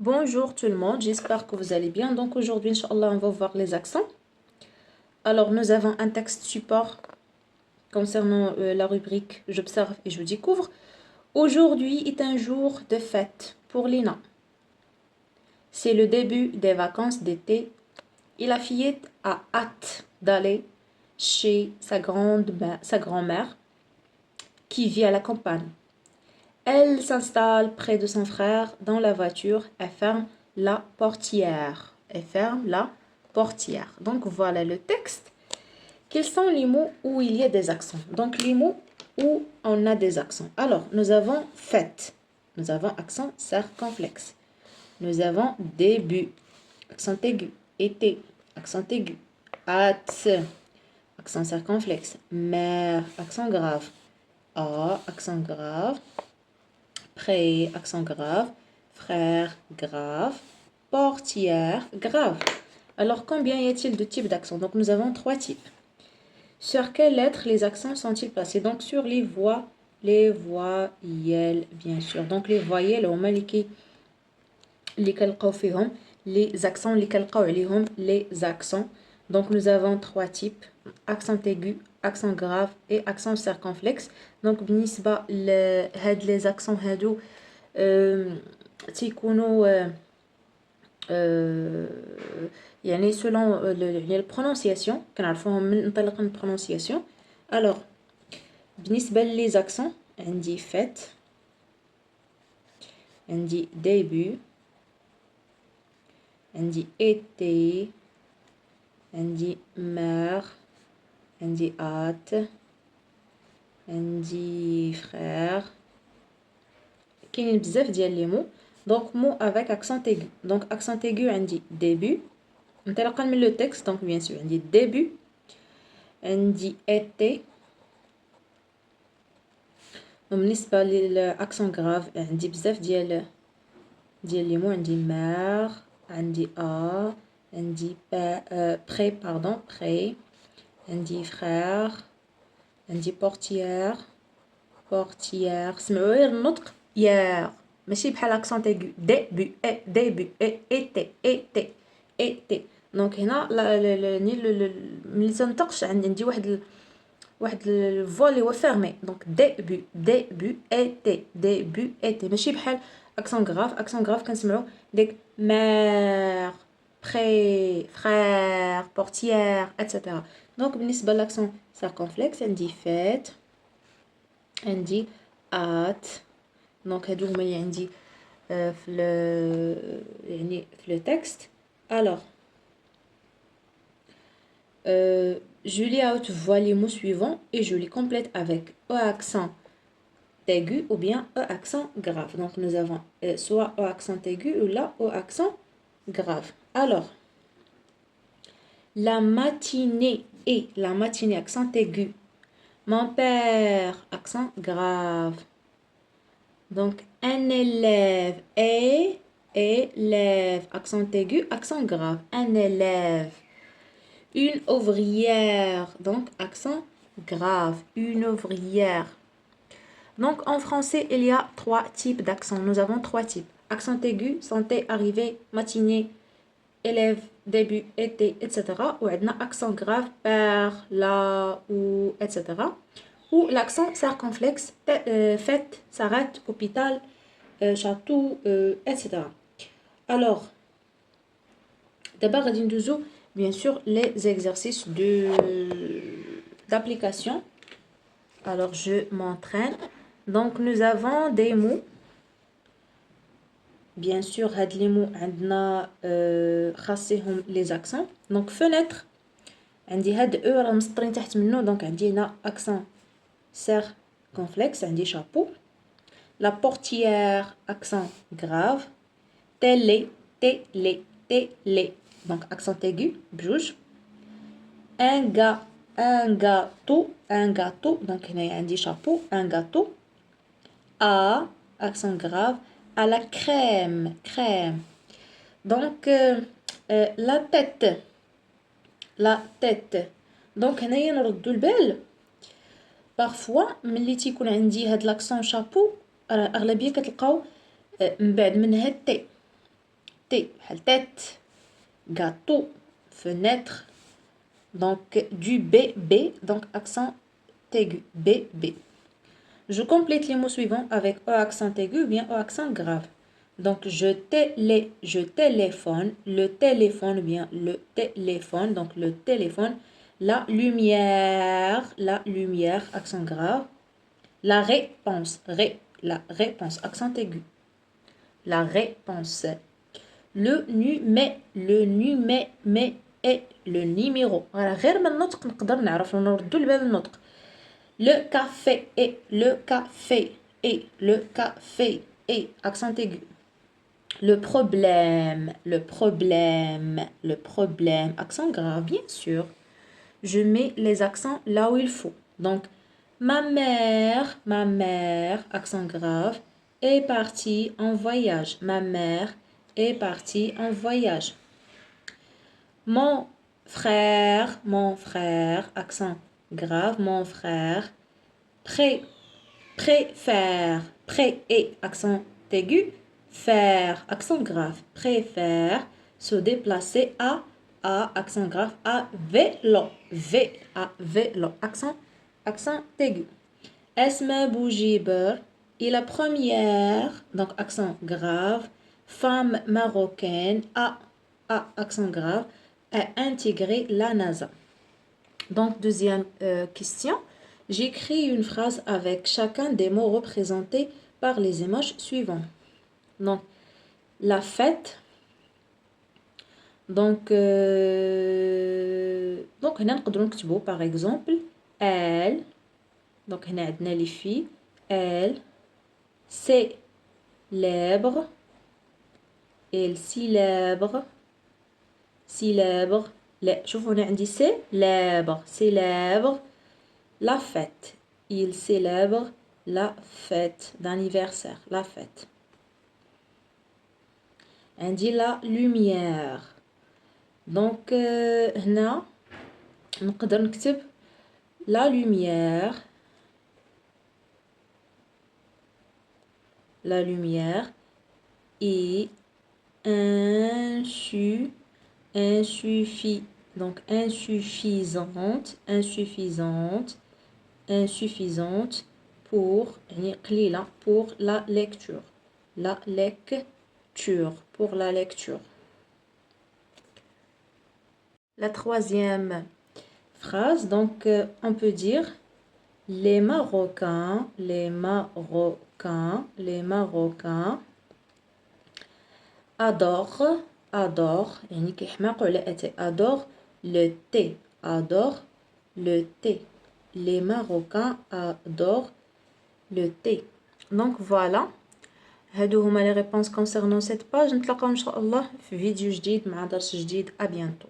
Bonjour tout le monde, j'espère que vous allez bien. Donc aujourd'hui, Inch'Allah, on va voir les accents. Alors nous avons un texte support concernant la rubrique J'observe et je découvre. Aujourd'hui est un jour de fête pour Lina. C'est le début des vacances d'été et la fillette a hâte d'aller chez sa grand-mère qui vit à la campagne. Elle s'installe près de son frère dans la voiture et ferme la portière. Donc voilà le texte. Quels sont les mots où il y a des accents? Donc les mots où on a des accents. Alors, nous avons fête. Nous avons accent circonflexe. Nous avons début. Accent aigu. Été. Accent aigu. Hâte. Accent circonflexe. Mère. Accent grave. A. Accent grave. Près, accent grave. Frère, grave. Portière, grave. Alors, combien y a-t-il de types d'accents? Donc, nous avons 3 types. Sur quelles lettres les accents sont-ils placés? Donc, sur les voyelles, bien sûr. Donc, les voyelles, les accents, les accents. Donc, nous avons 3 types. Accent aigu, accent grave et accent circonflexe. Donc, بالنسبة لهاد les accents هادو تيكونوا يعني selon la prononciation كنعرفوهم من انطلاق من prononciation. Alors بالنسبة les accents عندي fête, عندي début, عندي été, عندي mère, عندي hâte, عندي frère. كاينين بزاف ديال لي مو. Donc mot avec accent aigu. Donc accent aigu عندي début انطلاقا من le texte. Donc bien sûr عندي début, عندي été. وبالنسبة للاكسون grave عندي بزاف ديال لي مو. عندي mère, عندي a, عندي près près, عندي frère, عندي portière. سمعوا غير النطق يار ماشي بحال اكسون ايغو. ديبي ايتي. دونك هنا ملي تنطقش عندي واحد الفوا اللي هو فيرمي. دونك ديبي ايتي ماشي بحال اكسون غراف كنسمعوا ديك مير بري فرير بورتيير اتسيتيرا. دونك بالنسبه لاكسون سيركونفلكس عندي فات, عندي ات. دونك هادو هما اللي عندي في le texte. Alors je lis à haute voix les mots suivants et je les complète avec E accent aigu ou bien E accent grave. Donc nous avons soit E accent aigu ou là E accent grave. Alors la matinée accent aigu. Mon père accent grave. Donc un élève élève accent aigu, accent grave. Un élève. Une ouvrière, donc accent grave. Une ouvrière. Donc en français, il y a 3 types d'accents. Nous avons 3 types. Accent aigu, santé, arrivée, matinée, élève, début, été, etc. Ou accent grave, père, là, ou, etc. Ou l'accent circonflexe, fête, s'arrête, hôpital, château, etc. Alors, d'abord, bien sûr, les exercices d'application. Alors, je m'entraîne. Donc, nous avons des mots. Bien sûr, les mots, les accents. Donc, fenêtre. عندي هاد او راه مسطرين تحت منه. دونك عندي هنا accent circonflexe. عندي chapeau. La portière, accent grave. Télé. Donc accent aigu, بجوج. Un gâteau. Donc هنا عندي chapeau. Un gâteau. A, accent grave. À la crème. Donc la tête. Donc هنايا نردو البال parfois ملي تيكون عندي هاد l'accent chapeau اغلبيه كتلقاو من بعد منها تي. T, tête, gâteau, fenêtre. Donc, du B, B, donc accent aigu, B, B. Je complète les mots suivants avec E accent aigu ou bien E accent grave. Donc, je téléphone, le téléphone ou bien le téléphone, donc le téléphone, la lumière, accent grave. La réponse, la réponse, accent aigu. La réponse. Le numéro. Voilà, غير من النطق نقدر نعرف نردوا لبال النطق. Le café et accent aigu. Le problème, accent grave, bien sûr. Je mets les accents là où il faut. Donc, ma mère, accent grave, est partie en voyage. Ma mère est partie en voyage. Mon frère, accent grave, mon frère, préfère, et accent aigu, faire, accent grave, préfère se déplacer à accent grave, à vélo, vélo, accent aigu. Esma Boujiber est la première, donc accent grave, femme marocaine, à accent grave, a intégré la NASA. Donc, deuxième question. J'écris une phrase avec chacun des mots représentés par les images suivantes. Donc, la fête. Donc, هنا نقدروا نكتبوا par exemple elle. Donc, هنا عندنا les filles. Elle célèbre. Elle célèbre. لا شوفوا هنا عندي célèbre la fête. Il célèbre la fête d'anniversaire. La fête. عندي la lumière. Donc هنا نقدر نكتب la lumière. La lumière est donc insuffisante pour la lecture. Pour la lecture. La troisième phrase, donc on peut dire les Marocains adorent يعني كيحماقوا على أتاي adorent le thé. Les Marocains adorent le thé. Donc voilà, هادو هما les réponses concernant cette page. نتلاقاو إن شاء الله في فيديو جديد مع درس جديد. À bientôt.